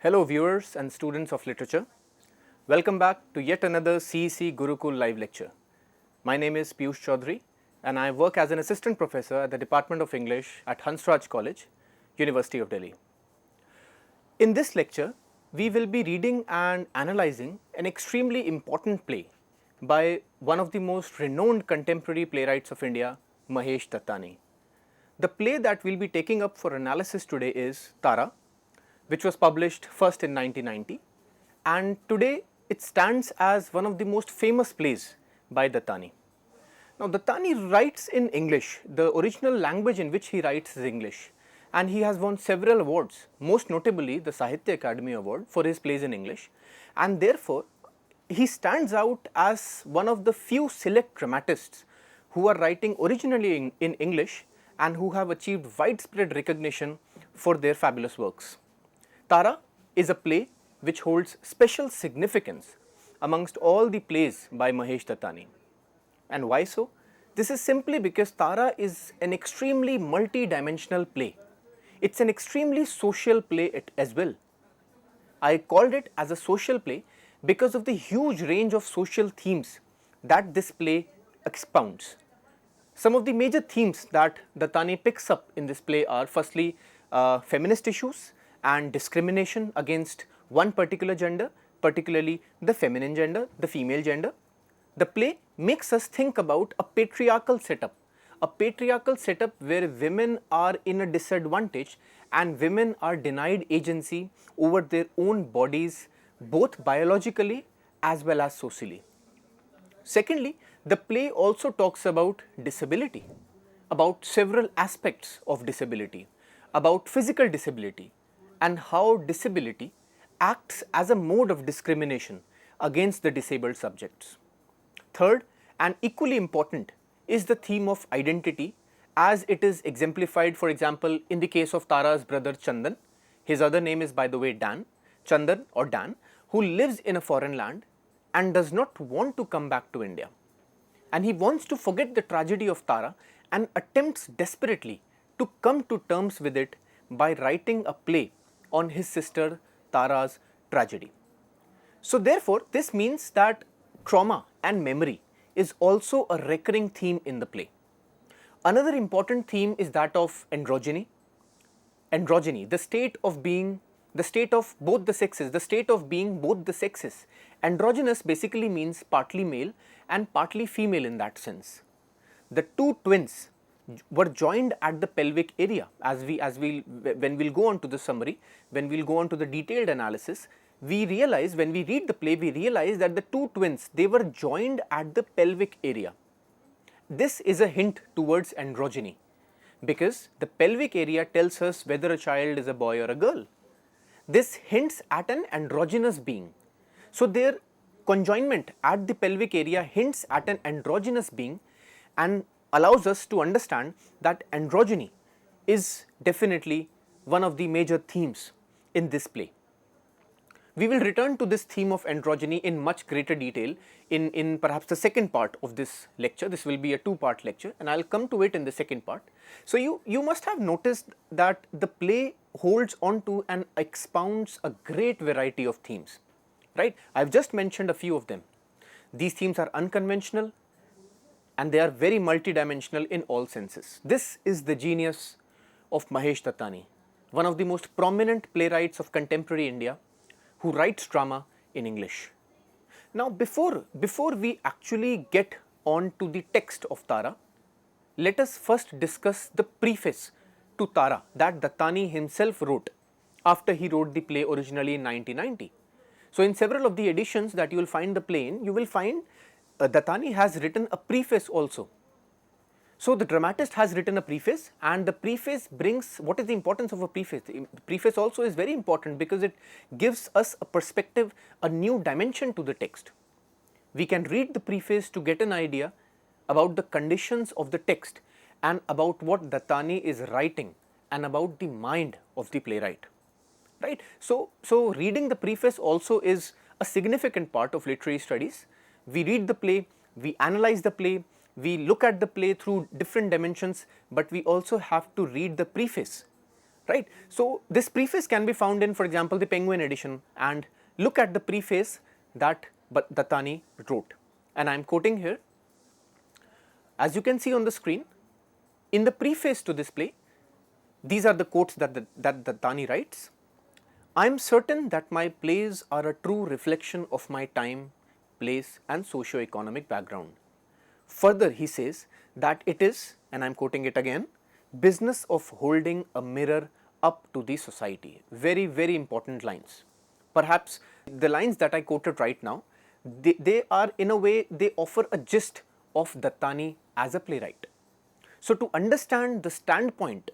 Hello viewers and students of literature. Welcome back to yet another CEC Gurukul live lecture. My name is Piyush Chaudhary and I work as an assistant professor at the Department of English at Hansraj College, University of Delhi. In this lecture, we will be reading and analyzing an extremely important play by one of the most renowned contemporary playwrights of India, Mahesh Dattani. The play that we will be taking up for analysis today is Tara, which was published first in 1990, and today it stands as one of the most famous plays by Dattani. Now Dattani writes in English. The original language in which he writes is English, and he has won several awards, most notably the Sahitya Akademi Award for his plays in English, and therefore he stands out as one of the few select dramatists who are writing originally in English and who have achieved widespread recognition for their fabulous works. Tara is a play which holds special significance amongst all the plays by Mahesh Dattani. And why so? This is simply because Tara is an extremely multi-dimensional play. It's an extremely social play as well. I called it as a social play because of the huge range of social themes that this play expounds. Some of the major themes that Dattani picks up in this play are firstly feminist issues and discrimination against one particular gender, particularly the feminine gender, the female gender. The play makes us think about a patriarchal setup where women are in a disadvantage and women are denied agency over their own bodies, both biologically as well as socially. Secondly, the play also talks about disability, about several aspects of disability, about physical disability, and how disability acts as a mode of discrimination against the disabled subjects. Third, and equally important, is the theme of identity as it is exemplified, for example, in the case of Tara's brother Chandan. His other name is, by the way, Chandan or Dan, who lives in a foreign land and does not want to come back to India. And he wants to forget the tragedy of Tara and attempts desperately to come to terms with it by writing a play on his sister Tara's tragedy. So therefore, this means that trauma and memory is also a recurring theme in the play. Another important theme is that of androgyny. Androgyny, the state of being both the sexes. Androgynous basically means partly male and partly female in that sense. The two twins were joined at the pelvic area. When we'll go on to the summary, when we'll go on to the detailed analysis, we realize, when we read the play, we realize that the two twins, they were joined at the pelvic area. This is a hint towards androgyny because the pelvic area tells us whether a child is a boy or a girl. This hints at an androgynous being. So their conjoinment at the pelvic area hints at an androgynous being and allows us to understand that androgyny is definitely one of the major themes in this play. We will return to this theme of androgyny in much greater detail in perhaps the second part of this lecture. This will be a two-part lecture and I will come to it in the second part. So you must have noticed that the play holds on to and expounds a great variety of themes, right? I have just mentioned a few of them. These themes are unconventional and they are very multidimensional in all senses. This is the genius of Mahesh Dattani, one of the most prominent playwrights of contemporary India who writes drama in English. Now before we actually get on to the text of Tara, let us first discuss the preface to Tara that Dattani himself wrote after he wrote the play originally in 1990. So in several of the editions that you will find the play in, you will find Dattani has written a preface also. So the dramatist has written a preface and the preface brings, what is the importance of a preface? The preface also is very important because it gives us a perspective, a new dimension to the text. We can read the preface to get an idea about the conditions of the text and about what Dattani is writing and about the mind of the playwright, right? So reading the preface also is a significant part of literary studies. We read the play, we analyze the play, we look at the play through different dimensions, but we also have to read the preface right? So this preface can be found in, for example, the Penguin edition, and look at the preface that Dattani wrote, and I am quoting here. As you can see on the screen, in the preface to this play, these are the quotes that Dattani writes. I am certain that my plays are a true reflection of my time, place and socio-economic background. Further, he says that it is, and I am quoting it again, business of holding a mirror up to the society. Very, very important lines. Perhaps the lines that I quoted right now, they are in a way, they offer a gist of Dattani as a playwright. So to understand the standpoint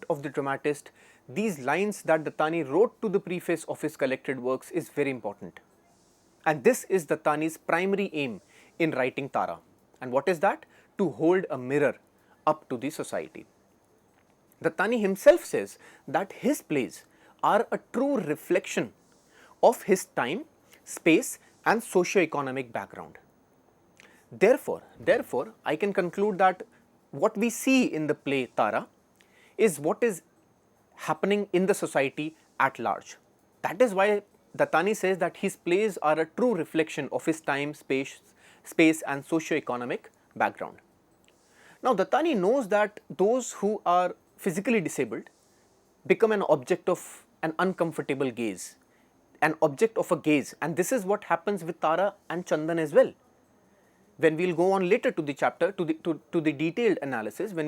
of the dramatist, these lines that Dattani wrote to the preface of his collected works is very important. And this is Dattani's primary aim in writing Tara. And what is that? To hold a mirror up to the society. Dattani himself says that his plays are a true reflection of his time, space and socio-economic background. Therefore, I can conclude that what we see in the play Tara is what is happening in the society at large. That is why Dattani says that his plays are a true reflection of his time, space and socio-economic background. Now, Dattani knows that those who are physically disabled become an object of an uncomfortable gaze, an object of a gaze, and this is what happens with Tara and Chandan as well. When we will go on later to the chapter, to the detailed analysis, we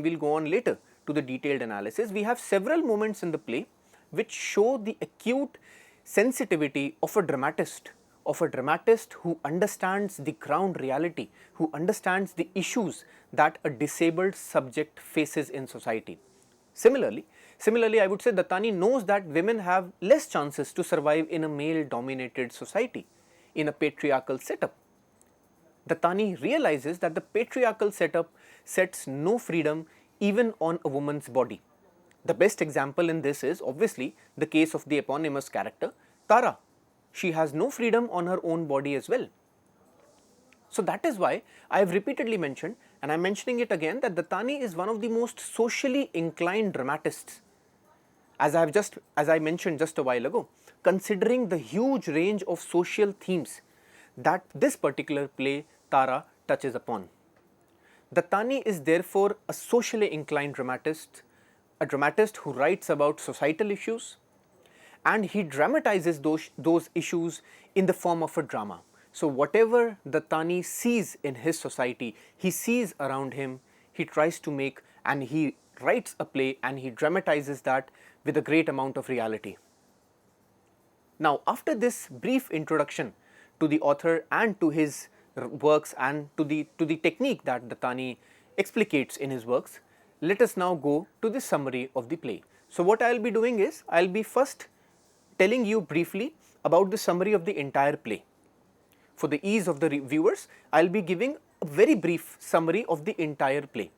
have several moments in the play which show the acute sensitivity of a dramatist who understands the ground reality, who understands the issues that a disabled subject faces in society. Similarly, I would say Dattani knows that women have less chances to survive in a male-dominated society, in a patriarchal setup. Dattani realizes that the patriarchal setup sets no freedom even on a woman's body. The best example in this is obviously the case of the eponymous character Tara. She has no freedom on her own body as well. So that is why I have repeatedly mentioned, and I am mentioning it again, that Dattani is one of the most socially inclined dramatists, as I mentioned just a while ago, considering the huge range of social themes that this particular play Tara touches upon. Dattani is therefore a socially inclined dramatist, a dramatist who writes about societal issues, and he dramatizes those issues in the form of a drama. So whatever Dattani sees in his society, he sees around him, he tries to make, and he writes a play and he dramatizes that with a great amount of reality. Now, after this brief introduction to the author and to his works and to the technique that Dattani explicates in his works, let us now go to the summary of the play. So what I will be doing is, I will be first telling you briefly about the summary of the entire play. For the ease of the viewers, I will be giving a very brief summary of the entire play,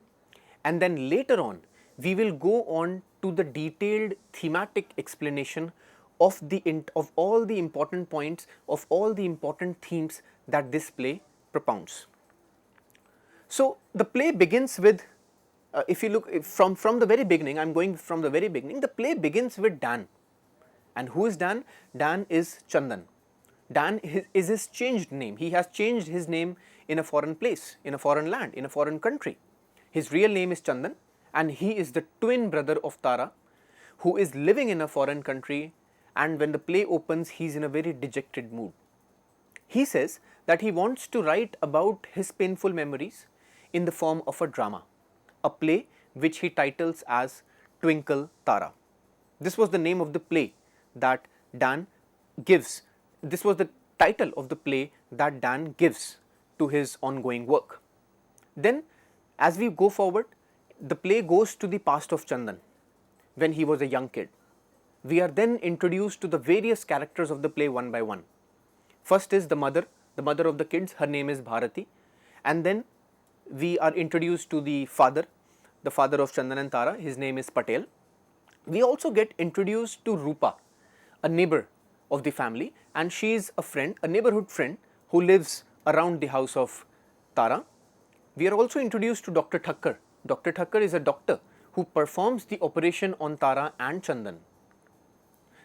and then later on we will go on to the detailed thematic explanation of all the important points, of all the important themes that this play propounds. So the play begins with, if you look from the very beginning, I am going from the very beginning, the play begins with Dan. And who is Dan? Dan is Chandan. Dan is his changed name. He has changed his name in a foreign place, in a foreign land, in a foreign country. His real name is Chandan, and he is the twin brother of Tara, who is living in a foreign country, and when the play opens, he is in a very dejected mood. He says that he wants to write about his painful memories in the form of a drama, a play which he titles as Twinkle Tara. This was the name of the play that Dan gives. This was the title of the play that Dan gives to his ongoing work. Then, as we go forward, the play goes to the past of Chandan when he was a young kid. We are then introduced to the various characters of the play one by one. First is the mother of the kids, her name is Bharati, and then we are introduced to the father of Chandan and Tara, his name is Patel. We also get introduced to Rupa, a neighbor of the family, and she is a friend, a neighborhood friend who lives around the house of Tara. We are also introduced to Dr. Thakkar. Dr. Thakkar is a doctor who performs the operation on Tara and Chandan.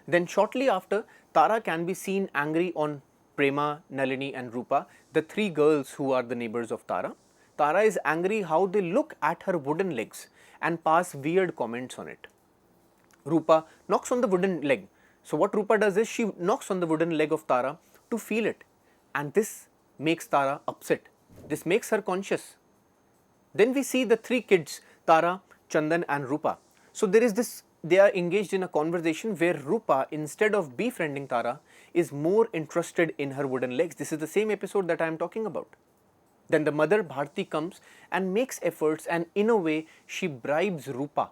Then shortly after, Tara can be seen angry on Prema, Nalini and Rupa, the three girls who are the neighbors of Tara. Tara is angry how they look at her wooden legs and pass weird comments on it. Rupa knocks on the wooden leg. So what Rupa does is she knocks on the wooden leg of Tara to feel it, and this makes Tara upset. This makes her conscious. Then we see the three kids, Tara, Chandan and Rupa. So there is this, they are engaged in a conversation where Rupa, instead of befriending Tara, is more interested in her wooden legs. This is the same episode that I am talking about. Then the mother Bharti comes and makes efforts, and in a way she bribes Rupa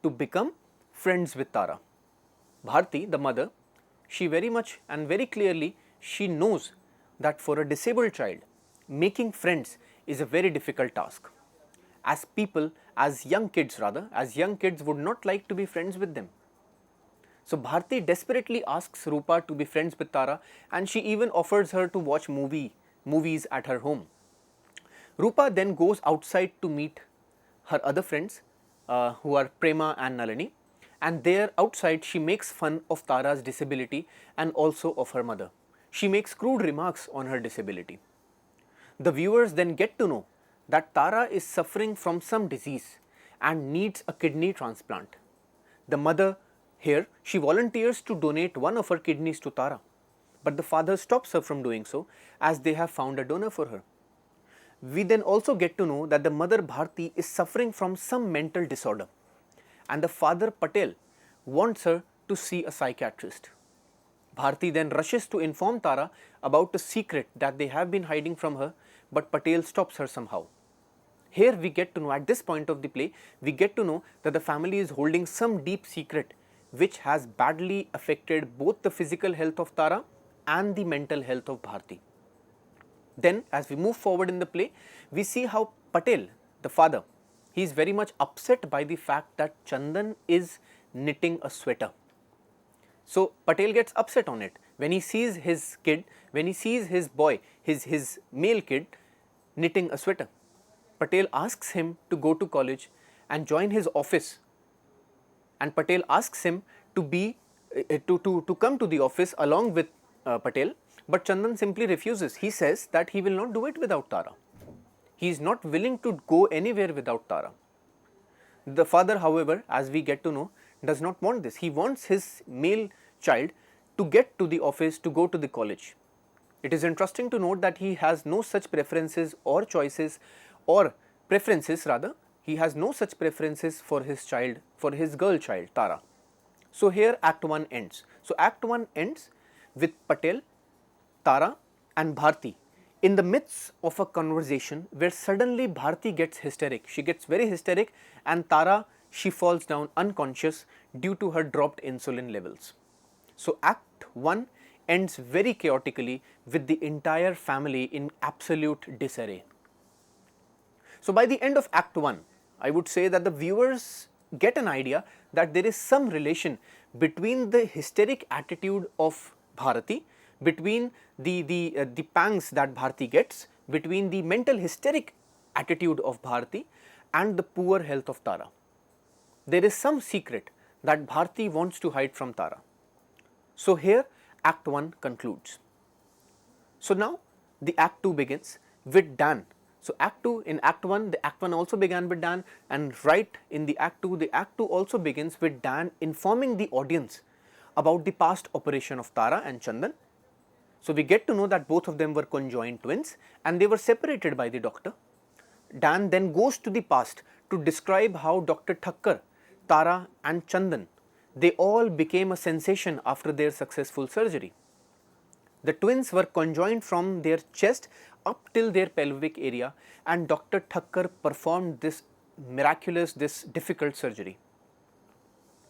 to become friends with Tara. Bharti, the mother, she very much and very clearly she knows that for a disabled child, making friends is a very difficult task. As people, as young kids would not like to be friends with them. So Bharti desperately asks Rupa to be friends with Tara, and she even offers her to watch movies at her home. Rupa then goes outside to meet her other friends who are Prema and Nalini, and there outside she makes fun of Tara's disability and also of her mother. She makes crude remarks on her disability. The viewers then get to know that Tara is suffering from some disease and needs a kidney transplant. The mother here, she volunteers to donate one of her kidneys to Tara, but the father stops her from doing so as they have found a donor for her. We then also get to know that the mother Bharti is suffering from some mental disorder, and the father Patel wants her to see a psychiatrist. Bharti then rushes to inform Tara about a secret that they have been hiding from her, but Patel stops her somehow. Here we get to know, at this point of the play, we get to know that the family is holding some deep secret which has badly affected both the physical health of Tara and the mental health of Bharti. Then as we move forward in the play, we see how Patel, the father, he is very much upset by the fact that Chandan is knitting a sweater. So Patel gets upset on it when he sees his kid, when he sees his boy, his male kid knitting a sweater. Patel asks him to go to college and join his office, and Patel asks him to come to the office along with Patel, but Chandan simply refuses. He says that he will not do it without Tara. He is not willing to go anywhere without Tara. The father, however, as we get to know, does not want this. He wants his male child to get to the office, to go to the college. It is interesting to note that he has no such preferences or choices, or preferences rather, he has no such preferences for his child, for his girl child, Tara. So here Act 1 ends. So Act 1 ends with Patel, Tara and Bharti in the midst of a conversation where suddenly Bharti gets hysteric. She gets very hysteric, and Tara, she falls down unconscious due to her dropped insulin levels. So Act 1 ends very chaotically with the entire family in absolute disarray. So by the end of Act 1, I would say that the viewers get an idea that there is some relation between the hysteric attitude of Bharati, between the pangs that Bharti gets, between the mental hysteric attitude of Bharti and the poor health of Tara. There is some secret that Bharti wants to hide from Tara. So here Act 1 concludes. So now the Act 2 begins with Dan. So Act 2, in Act 1, the Act 1 also began with Dan, and right in the Act 2 also begins with Dan informing the audience about the past operation of Tara and Chandan. So we get to know that both of them were conjoined twins and they were separated by the doctor. Dan then goes to the past to describe how Dr. Thakkar, Tara and Chandan, they all became a sensation after their successful surgery. The twins were conjoined from their chest up till their pelvic area, and Dr. Thakkar performed this miraculous, this difficult surgery.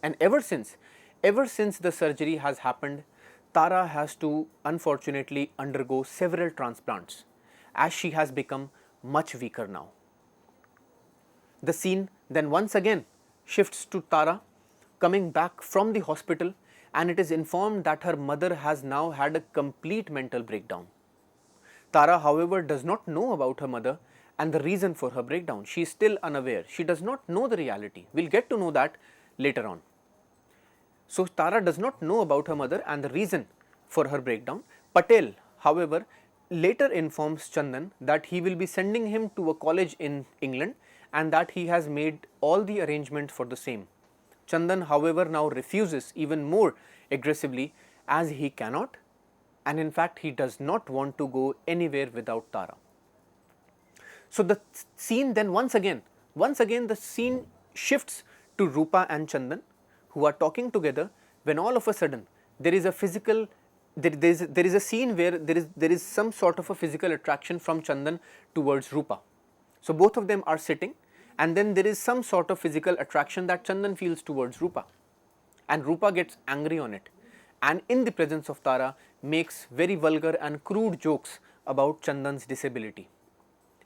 And ever since the surgery has happened, Tara has to unfortunately undergo several transplants as she has become much weaker now. The scene then once again shifts to Tara coming back from the hospital, and it is informed that her mother has now had a complete mental breakdown. Tara, however, does not know about her mother, and the reason for her breakdown. She is still unaware. She does not know the reality. We'll get to know that later on. So Tara does not know about her mother and the reason for her breakdown. Patel, however, later informs Chandan that he will be sending him to a college in England and that he has made all the arrangements for the same. Chandan, however, now refuses even more aggressively, as he cannot, and in fact he does not want to go anywhere without Tara. So the scene then once again the scene shifts to Rupa and Chandan, who are talking together, when all of a sudden there is a physical there is a scene where there is some sort of a physical attraction from Chandan towards Rupa. So both of them are sitting, and then there is some sort of physical attraction that Chandan feels towards Rupa, and Rupa gets angry on it, and in the presence of Tara makes very vulgar and crude jokes about Chandan's disability.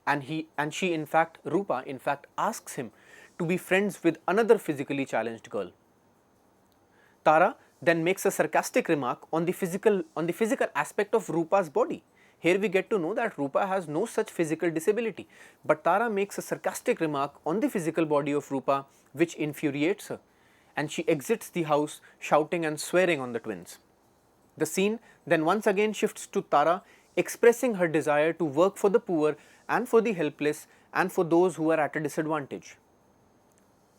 And she in fact, Rupa in fact asks him to be friends with another physically challenged girl. Tara then makes a sarcastic remark on the physical aspect of Rupa's body. Here we get to know that Rupa has no such physical disability, but Tara makes a sarcastic remark on the physical body of Rupa, which infuriates her, and she exits the house shouting and swearing on the twins. The scene then once again shifts to Tara expressing her desire to work for the poor and for the helpless and for those who are at a disadvantage.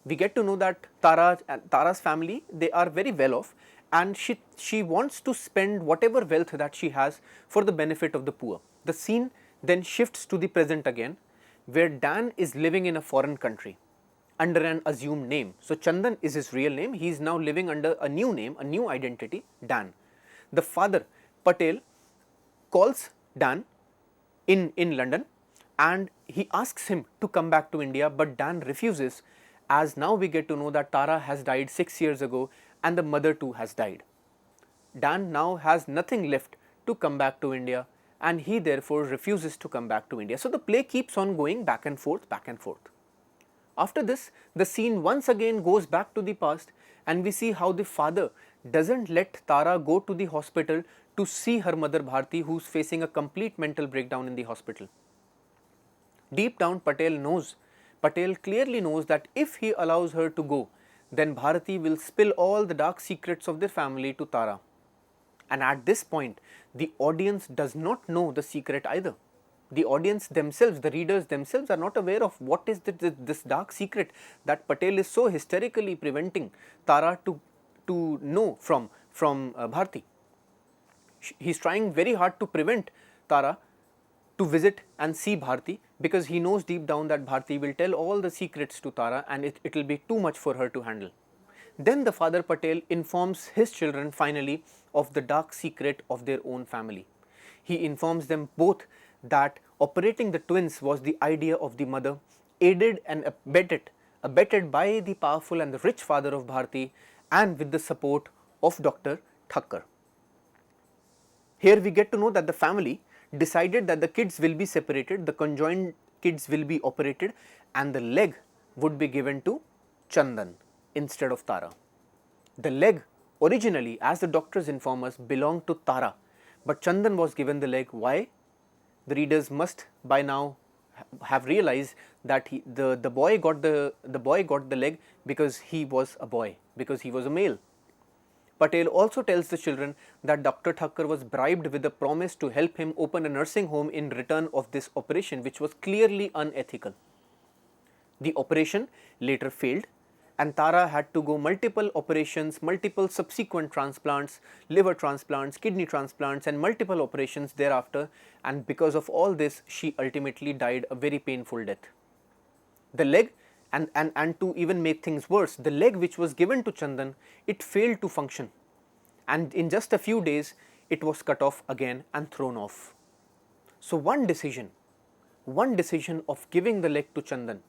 We get to know that Tara's family, they are very well off, and she wants to spend whatever wealth that she has for the benefit of the poor. The scene then shifts to the present again, where Dan is living in a foreign country under an assumed name. So Chandan is his real name. He is now living under a new name, a new identity, Dan. The father, Patel, calls Dan in London, and he asks him to come back to India, but Dan refuses, as now we get to know that Tara has died 6 years ago and the mother too has died. Dan now has nothing left to come back to India, and he therefore refuses to come back to India. So the play keeps on going back and forth, back and forth. After this, the scene once again goes back to the past, and we see how the father doesn't let Tara go to the hospital to see her mother Bharti, who's facing a complete mental breakdown in the hospital. Deep down, Patel clearly knows that if he allows her to go, then Bharati will spill all the dark secrets of their family to Tara. And at this point, the audience does not know the secret either. The audience themselves, the readers themselves, are not aware of what is this dark secret that Patel is so hysterically preventing Tara to know from Bharti. He is trying very hard to prevent Tara to visit and see Bharti, because he knows deep down that Bharti will tell all the secrets to Tara, and it will be too much for her to handle. Then the father Patel informs his children finally of the dark secret of their own family. He informs them both that operating the twins was the idea of the mother, aided and abetted by the powerful and the rich father of Bharti, and with the support of Dr. Thakkar. Here we get to know that the family decided that the kids will be separated, the conjoined kids will be operated, and the leg would be given to Chandan instead of Tara. The leg originally, as the doctors inform us, belonged to Tara, but Chandan was given the leg. Why? The readers must by now have realized that the boy got the leg because he was a boy, because he was a male. Patel also tells the children that Dr. Thakkar was bribed with a promise to help him open a nursing home in return of this operation, which was clearly unethical. The operation later failed, and Tara had to go multiple operations, multiple subsequent transplants, liver transplants, kidney transplants, and multiple operations thereafter, and because of all this, she ultimately died a very painful death. The leg, and to even make things worse, the leg which was given to Chandan, it failed to function, and in just a few days it was cut off again and thrown off. So one decision of giving the leg to Chandan,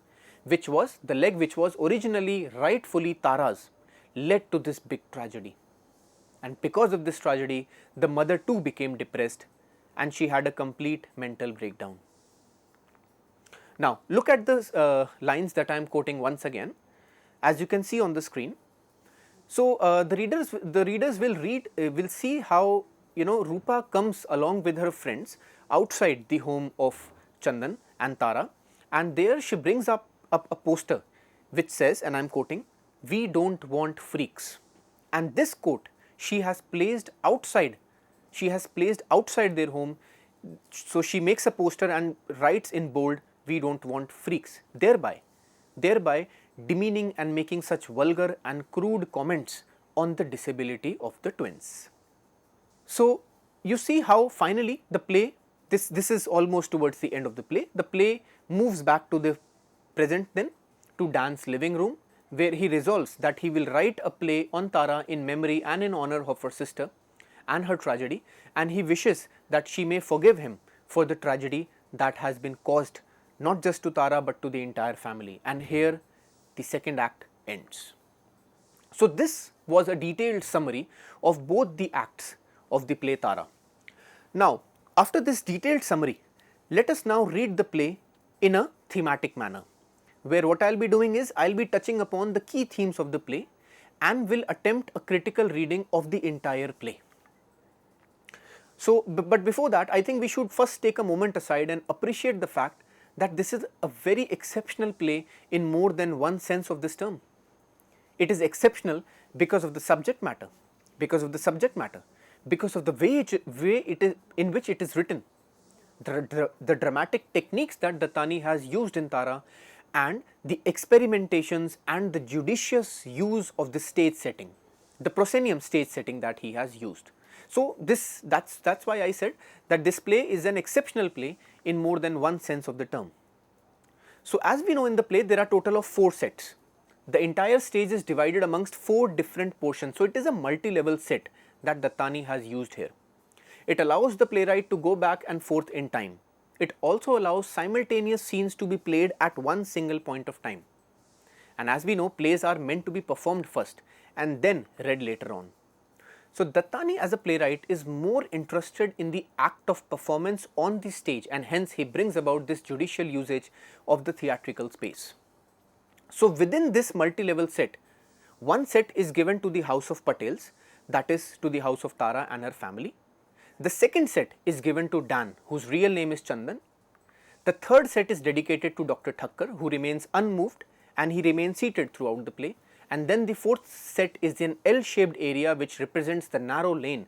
which was the leg which was originally rightfully Tara's, led to this big tragedy. And because of this tragedy, the mother too became depressed, and she had a complete mental breakdown. Now look at the lines that I am quoting once again, as you can see on the screen. So the readers will see how Rupa comes along with her friends outside the home of Chandan and Tara, and there she brings up a poster which says, and I am quoting, "We don't want freaks." And this quote she has placed outside, their home. So she makes a poster and writes in bold, "We don't want freaks," thereby demeaning and making such vulgar and crude comments on the disability of the twins. So you see how finally the play, this is almost towards the end of the play moves back to the present then, to Dan's living room, where he resolves that he will write a play on Tara in memory and in honor of her sister and her tragedy, and he wishes that she may forgive him for the tragedy that has been caused not just to Tara but to the entire family. And here the second act ends. So this was a detailed summary of both the acts of the play Tara. Now, after this detailed summary, let us now read the play in a thematic manner, where what I will be doing is I will be touching upon the key themes of the play and will attempt a critical reading of the entire play. So, but before that, I think we should first take a moment aside and appreciate the fact that this is a very exceptional play in more than one sense of this term. It is exceptional because of the subject matter, because of the way in which it is written, the dramatic techniques that Dattani has used in Tara, and the experimentations and the judicious use of the stage setting, the proscenium stage setting that he has used. So that's why I said that this play is an exceptional play in more than one sense of the term. So as we know, in the play there are total of 4 sets. The entire stage is divided amongst 4 different portions. So it is a multi-level set that Dattani has used here. It allows the playwright to go back and forth in time. It also allows simultaneous scenes to be played at one single point of time. And as we know, plays are meant to be performed first and then read later on. So Dattani as a playwright is more interested in the act of performance on the stage, and hence he brings about this judicial usage of the theatrical space. So within this multi-level set, one set is given to the house of Patels, that is to the house of Tara and her family. The second set is given to Dan, whose real name is Chandan. The third set is dedicated to Dr. Thakkar, who remains unmoved and he remains seated throughout the play. And then the fourth set is an L-shaped area which represents the narrow lane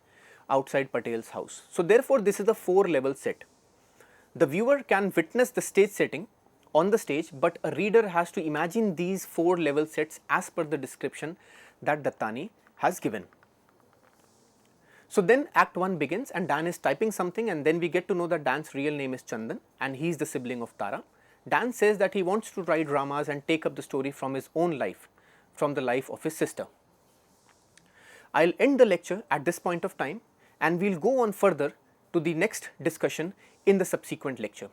outside Patel's house. So therefore this is a 4-level set. The viewer can witness the stage setting on the stage, but a reader has to imagine these 4-level sets as per the description that Dattani has given. So then Act 1 begins and Dan is typing something, and then we get to know that Dan's real name is Chandan and he is the sibling of Tara. Dan says that he wants to write dramas and take up the story from his own life, from the life of his sister. I'll end the lecture at this point of time and we'll go on further to the next discussion in the subsequent lecture.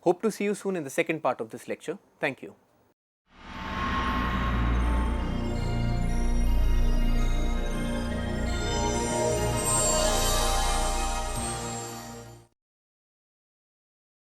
Hope to see you soon in the second part of this lecture. Thank you.